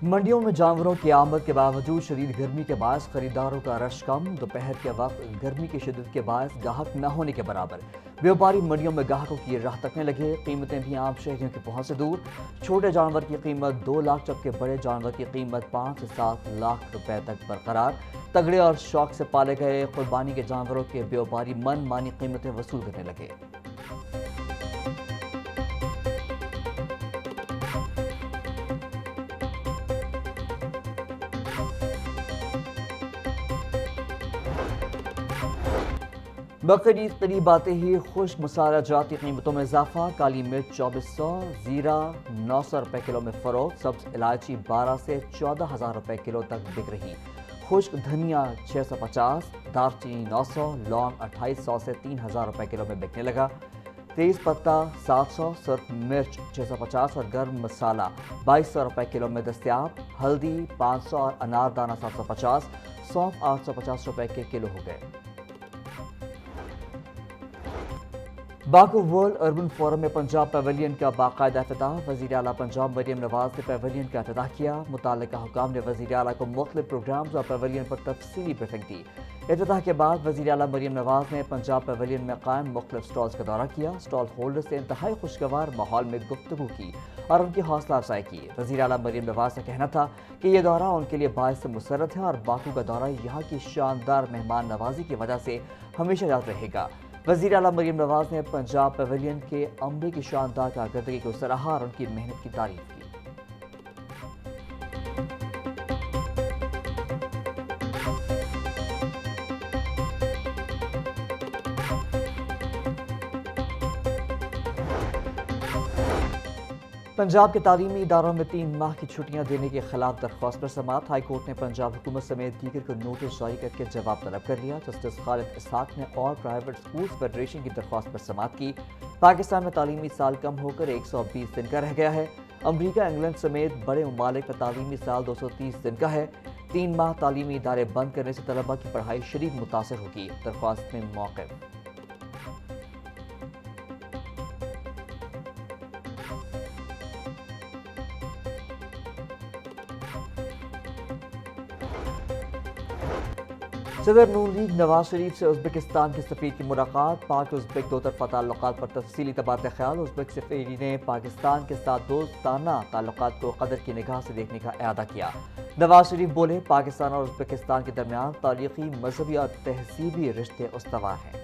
منڈیوں میں جانوروں کی آمد کے باوجود شدید گرمی کے باعث خریداروں کا رش کم، دوپہر کے وقت گرمی کی شدت کے باعث گاہک نہ ہونے کے برابر، بیوپاری منڈیوں میں گاہکوں کی راہ تکنے لگے، قیمتیں بھی عام شہریوں کی پہنچ سے دور، چھوٹے جانور کی قیمت 2 لاکھ جبکہ بڑے جانور کی قیمت 5 سے 7 لاکھ روپے تک برقرار، تگڑے اور شوق سے پالے گئے قربانی کے جانوروں کے بیوپاری من مانی قیمتیں وصول کرنے لگے۔ بقرعید قریب آتے ہی خشک مسالہ جاتی قیمتوں میں اضافہ، کالی مرچ 2400، زیرہ 900 روپے کلو میں فروخت، سبز الائچی 12 سے 14,000 روپے کلو تک بک رہی، خشک دھنیا 650، دارچینی 900، لونگ 2800 سے 3,000 روپے کلو میں بکنے لگا، تیز پتہ 700، سرخ مرچ 650 اور گرم مسالہ 2200 روپے کلو میں دستیاب، ہلدی 500 اور انار دانہ 750، سونف 850 روپے کے کلو ہو گئے۔ باکو ورلڈ اربن فورم میں پنجاب پیویلین کا باقاعدہ افتتاح، وزیر اعلیٰ پنجاب مریم نواز نے پیویلین کا افتتاح کیا، متعلقہ حکام نے وزیر اعلیٰ کو مختلف پروگرامز اور پیویلین پر تفصیلی بریفنگ دی۔ افتتاح کے بعد وزیر اعلیٰ مریم نواز نے پنجاب پیویلین میں قائم مختلف سٹالز کا دورہ کیا، سٹال ہولڈر سے انتہائی خوشگوار ماحول میں گفتگو کی اور ان کی حوصلہ افزائی کی۔ وزیر اعلیٰ مریم نواز کا کہنا تھا کہ یہ دورہ ان کے لیے باعث مسرت ہے اور باکو کا دورہ یہاں کی شاندار مہمان نوازی کی وجہ سے ہمیشہ یاد رہے گا۔ وزیر اعلیٰ مریم نواز نے پنجاب پیویلین کے عملے کی شاندار کارکردگی کو سراہا اور ان کی محنت کی تعریف کی۔ پنجاب کے تعلیمی اداروں میں 3 ماہ کی چھٹیاں دینے کے خلاف درخواست پر سماعت، ہائی کورٹ نے پنجاب حکومت سمیت دیگر کو نوٹس جاری کر کے جواب طلب کر لیا۔ جسٹس خالد اسحاق نے آل پرائیویٹ اسکولز فیڈریشن کی درخواست پر سماعت کی۔ پاکستان میں تعلیمی سال کم ہو کر 120 دن کا رہ گیا ہے۔ امریکہ، انگلینڈ سمیت بڑے ممالک میں تعلیمی سال 230 دن کا ہے۔ 3 ماہ تعلیمی ادارے بند کرنے سے طلباء کی پڑھائی شدید متاثر ہوگی، درخواست میں موقف۔ صدر نون لیگ نواز شریف سے ازبکستان کے سفیر کی ملاقات، پاک ازبک دو طرفہ تعلقات پر تفصیلی تبادلہ خیال، ازبک سفیر نے پاکستان کے ساتھ دوستانہ تعلقات کو قدر کی نگاہ سے دیکھنے کا اعادہ کیا۔ نواز شریف بولے، پاکستان اور ازبکستان کے درمیان تاریخی، مذہبی اور تہذیبی رشتے استوار ہیں۔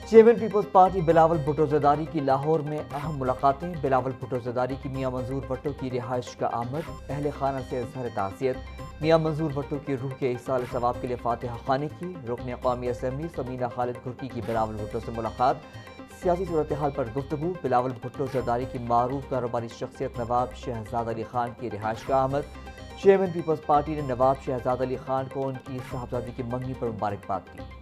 چیئرمین پیپلز پارٹی بلاول بھٹو زرداری کی لاہور میں اہم ملاقاتیں، بلاول بھٹو زرداری کی میاں منظور بھٹو کی رہائش کا آمد، اہل خانہ سے اظہار تعزیت، میاں منظور بھٹو کی روح کے ایصال ثواب کے لیے فاتحہ خوانی کی، رکن قومی اسمبلی ثمینہ خالد گھرکی کی بلاول بھٹو سے ملاقات، سیاسی صورتحال پر گفتگو، بلاول بھٹو زرداری کی معروف کاروباری شخصیت نواب شہزاد علی خان کی رہائش کا آمد، چیئرمین پیپلز پارٹی نے نواب شہزاد علی خان کو ان کی صاحبزادی کی منگنی پر مبارکباد دی۔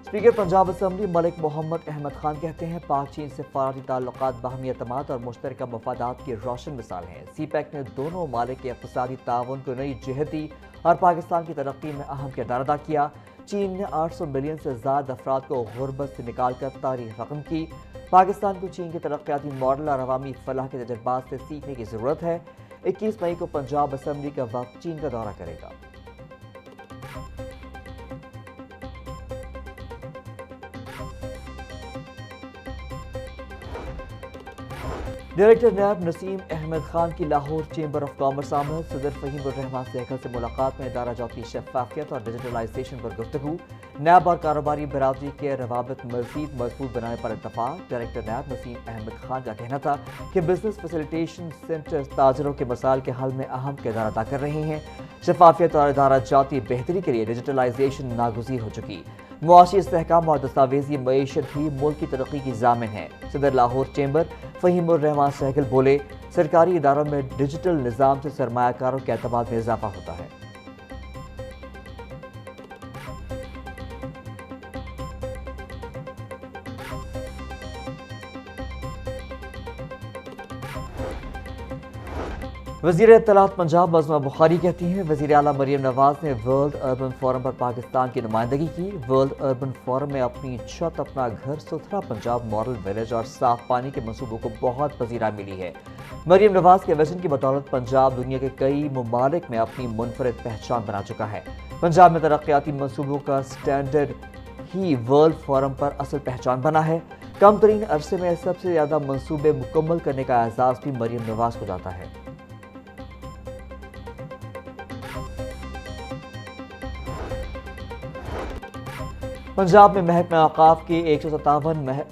اسپیکر پنجاب اسمبلی ملک محمد احمد خان کہتے ہیں، پاک چین سفارتی تعلقات باہمی اعتماد اور مشترکہ مفادات کی روشن مثال ہیں۔ سی پیک نے دونوں ممالک کے اقتصادی تعاون کو نئی جہت دی اور پاکستان کی ترقی میں اہم کردار ادا کیا۔ چین نے 800 ملین سے زائد افراد کو غربت سے نکال کر تاریخ رقم کی۔ پاکستان کو چین کے ترقیاتی ماڈل اور عوامی فلاح کے تجربات سے سیکھنے کی ضرورت ہے۔ 21 مئی کو پنجاب اسمبلی کا وفد چین کا دورہ کرے گا۔ ڈائریکٹر نیب نسیم احمد خان کی لاہور چیمبر آف کامرس آمد، صدر فہیم الرحمان سہگل سے ملاقات میں ادارہ جاتی شفافیت اور ڈیجیٹلائزیشن پر گفتگو، نیب اور کاروباری برادری کے روابط مزید مضبوط بنانے پر اتفاق۔ ڈائریکٹر نیب نسیم احمد خان کا کہنا تھا کہ بزنس فیسیلیٹیشن سینٹر تاجروں کے مسائل کے حل میں اہم کردار ادا کر رہے ہیں۔ شفافیت اور ادارہ جاتی بہتری کے لیے ڈیجیٹلائزیشن ناگزیر ہو چکی، معاشی استحکام اور دستاویزی معیشت ہی ملک کی ترقی کی ضامن ہے۔ صدر لاہور چیمبر فہیم الرحمان سہگل بولے، سرکاری اداروں میں ڈیجیٹل نظام سے سرمایہ کاروں کے اعتماد میں اضافہ ہوتا ہے۔ وزیر اطلاعات پنجاب مزمہ بخاری کہتی ہیں وزیر اعلیٰ مریم نواز نے ورلڈ اربن فورم پر پاکستان کی نمائندگی کی۔ ورلڈ اربن فورم میں اپنی چھت، اپنا گھر، ستھرا پنجاب ماڈل ولیج اور صاف پانی کے منصوبوں کو بہت پذیرائی ملی ہے۔ مریم نواز کے ویژن کی بدولت پنجاب دنیا کے کئی ممالک میں اپنی منفرد پہچان بنا چکا ہے۔ پنجاب میں ترقیاتی منصوبوں کا سٹینڈرڈ ہی ورلڈ فورم پر اصل پہچان بنا ہے۔ کم ترین عرصے میں سب سے زیادہ منصوبے مکمل کرنے کا اعزاز بھی مریم نواز کو جاتا ہے۔ پنجاب میں محکمہ اوقاف کی 157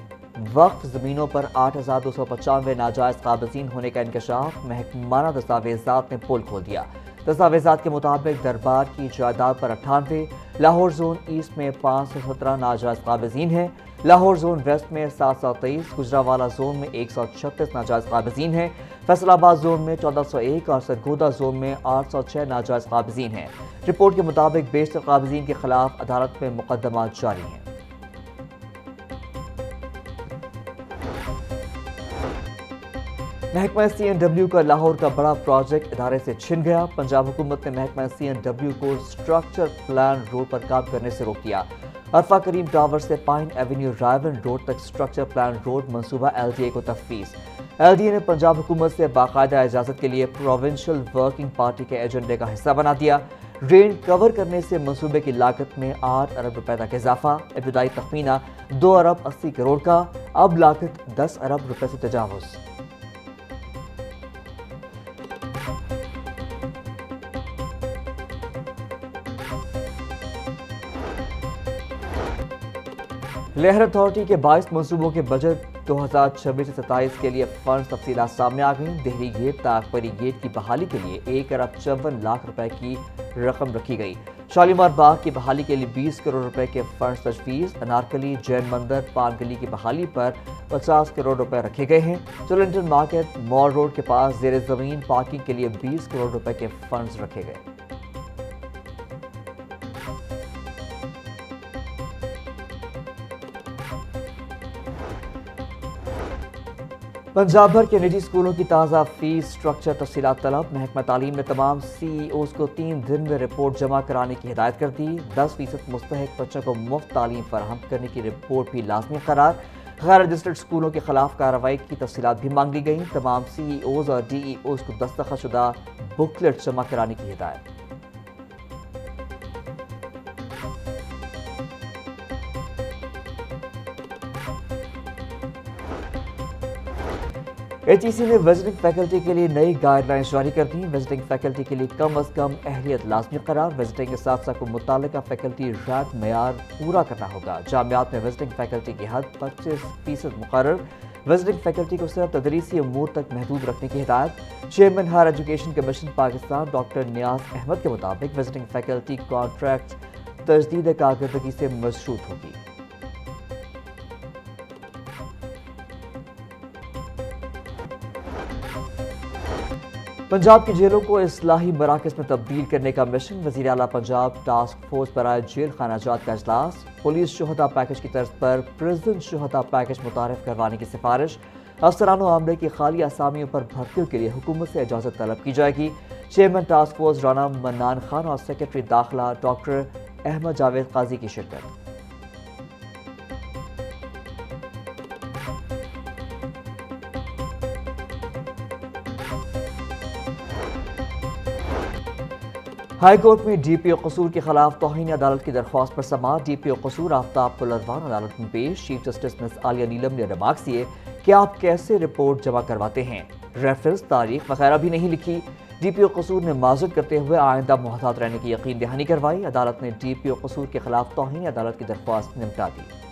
وقف زمینوں پر 8,295 ناجائز قابضین ہونے کا انکشاف۔ محکمانہ دستاویزات نے پول کھول دیا۔ دستاویزات کے مطابق دربار کی جائیداد پر 98، لاہور زون ایسٹ میں 517 ناجائز قابضین ہیں، لاہور زون ویسٹ میں 723، گجرانوالہ زون میں 136 ناجائز قابضین ہیں، فیصل آباد زون میں 1401 اور سرگودا زون میں 806 ناجائز قابضین ہیں۔ رپورٹ کے مطابق بیشتر قابضین کے خلاف عدالت میں مقدمات جاری ہیں۔ محکمہ CNW کا لاہور کا بڑا پروجیکٹ ادارے سے چھن گیا۔ پنجاب حکومت نے محکمہ CNW کو سٹرکچر پلان روڈ پر کام کرنے سے روک دیا۔ عرفہ کریم ٹاور سے پائن ایونیو رائیون روڈ تک سٹرکچر پلان روڈ منصوبہ LDA کو تفویض۔ LDA نے پنجاب حکومت سے باقاعدہ اجازت کے لیے پروونشل ورکنگ پارٹی کے ایجنڈے کا حصہ بنا دیا۔ ڈرین کور کرنے سے منصوبے کی لاگت میں 8 ارب روپے تک اضافہ۔ ابتدائی تخمینہ 2 ارب 80 کروڑ کا، اب لاگت 10 ارب روپے سے تجاوز۔ لہر اتھارٹی کے 22 منصوبوں کے بجٹ 2026-27 کے لیے فنڈز تفصیلات سامنے آ گئیں۔ دہلی گیٹ تا اکبری گیٹ کی بحالی کے لیے 1 ارب 54 لاکھ روپے کی رقم رکھی گئی۔ شالیمار باغ کی بحالی کے لیے 20 کروڑ روپے کے فنڈز تجویز۔ انارکلی جین مندر پان گلی کی بحالی پر 50 کروڑ روپے رکھے گئے ہیں۔ چولنٹن مارکیٹ مال روڈ کے پاس زیر زمین پارکنگ کے لیے 20 کروڑ روپے کے فنڈز رکھے گئے۔ پنجاب بھر کے نجی اسکولوں کی تازہ فیس سٹرکچر تفصیلات طلب۔ محکمہ تعلیم نے تمام CEOs کو 3 دن میں رپورٹ جمع کرانے کی ہدایت کر دی۔ 10% مستحق بچوں کو مفت تعلیم فراہم کرنے کی رپورٹ بھی لازمی قرار۔ غیر رجسٹرڈ اسکولوں کے خلاف کارروائی کی تفصیلات بھی مانگ لی گئیں۔ تمام CEOs اور DEOs کو دستخط شدہ بکلیٹ جمع کرانے کی ہدایت۔ HEC نے وزٹنگ فیکلٹی کے لیے نئی گائیڈ لائنز جاری کر دیں۔ وزٹنگ فیکلٹی کے لیے کم از کم اہلیت لازمی قرار۔ وزٹنگ اساتذہ کو متعلقہ فیکلٹی رینک معیار پورا کرنا ہوگا۔ جامعات میں وزٹنگ فیکلٹی کی حد 25% مقرر۔ وزٹنگ فیکلٹی کو صرف تدریسی امور تک محدود رکھنے کی ہدایت۔ Chairman higher education commission Pakistan doctor Niaz Ahmed کے مطابق وزٹنگ فیکلٹی کانٹریکٹ تجدید کارکردگی سے مشروط ہوگی۔ پنجاب کی جیلوں کو اصلاحی مراکز میں تبدیل کرنے کا مشن۔ وزیر اعلیٰ پنجاب ٹاسک فورس برائے جیل خانہ جات کا اجلاس۔ پولیس شہداء پیکج کی طرز پر پرزن شہداء پیکج متعارف کروانے کی سفارش۔ افسران و عملے کی خالی اسامیوں پر بھرتیوں کے لیے حکومت سے اجازت طلب کی جائے گی۔ چیئرمین ٹاسک فورس رانا منان خان اور سیکرٹری داخلہ ڈاکٹر احمد جاوید قاضی کی شرکت۔ ہائی کورٹ میں DPO قصور کے خلاف توہین عدالت کی درخواست پر سماعت۔ DPO قصور آفتاب پلروان عدالت میں پیش۔ چیف جسٹس مس عالیہ نیلم نے ریمارکس دیے کہ آپ کیسے رپورٹ جمع کرواتے ہیں، ریفرنس، تاریخ وغیرہ بھی نہیں لکھی۔ DPO قصور نے معذرت کرتے ہوئے آئندہ محتاط رہنے کی یقین دہانی کروائی۔ عدالت نے DPO قصور کے خلاف توہین عدالت کی درخواست نمٹا دی۔